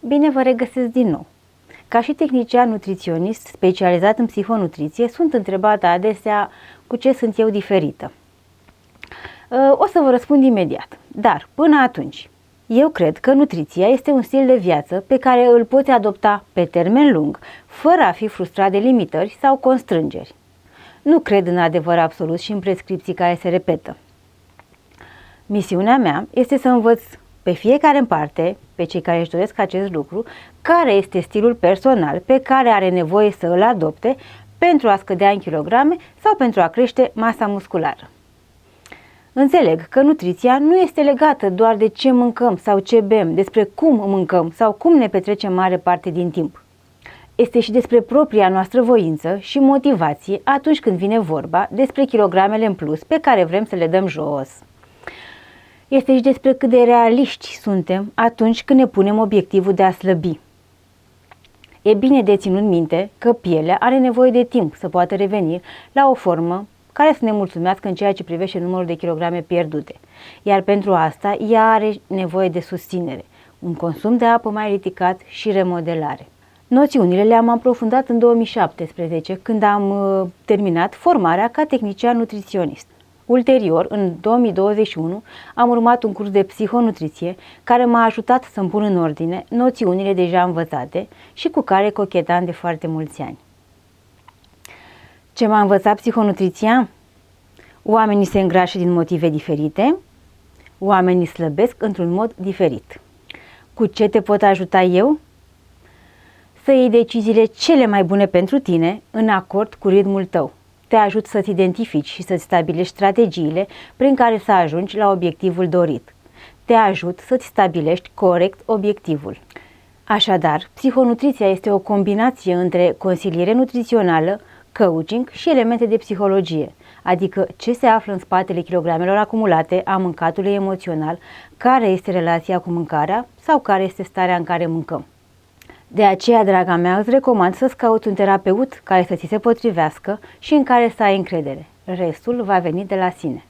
Bine vă regăsesc din nou! Ca și tehnician nutriționist specializat în psihonutriție, sunt întrebată adesea cu ce sunt eu diferită. O să vă răspund imediat, dar până atunci, eu cred că nutriția este un stil de viață pe care îl poți adopta pe termen lung, fără a fi frustrat de limitări sau constrângeri. Nu cred în adevăr absolut și în prescripții care se repetă. Misiunea mea este să învăț pe fiecare în parte, pe cei care își doresc acest lucru, care este stilul personal pe care are nevoie să îl adopte pentru a scădea în kilograme sau pentru a crește masa musculară. Înțeleg că nutriția nu este legată doar de ce mâncăm sau ce bem, despre cum mâncăm sau cum ne petrecem mare parte din timp. Este și despre propria noastră voință și motivație atunci când vine vorba despre kilogramele în plus pe care vrem să le dăm jos. Este și despre cât de realiști suntem atunci când ne punem obiectivul de a slăbi. E bine de ținut minte că pielea are nevoie de timp să poată reveni la o formă care să ne mulțumească în ceea ce privește numărul de kilograme pierdute, iar pentru asta ea are nevoie de susținere, un consum de apă mai ridicat și remodelare. Noțiunile le-am aprofundat în 2017, când am terminat formarea ca tehnician nutriționist. Ulterior, în 2021, am urmat un curs de psihonutriție care m-a ajutat să-mi pun în ordine noțiunile deja învățate și cu care cochetam de foarte mulți ani. Ce m-a învățat psihonutriția? Oamenii se îngrașă din motive diferite, oamenii slăbesc într-un mod diferit. Cu ce te pot ajuta eu? Să iei deciziile cele mai bune pentru tine în acord cu ritmul tău. Te ajut să-ți identifici și să-ți stabilești strategiile prin care să ajungi la obiectivul dorit. Te ajut să-ți stabilești corect obiectivul. Așadar, psihonutriția este o combinație între consiliere nutrițională, coaching și elemente de psihologie, adică ce se află în spatele kilogramelor acumulate, a mâncatului emoțional, care este relația cu mâncarea sau care este starea în care mâncăm. De aceea, draga mea, îți recomand să-ți cauți un terapeut care să ți se potrivească și în care să ai încredere. Restul va veni de la sine.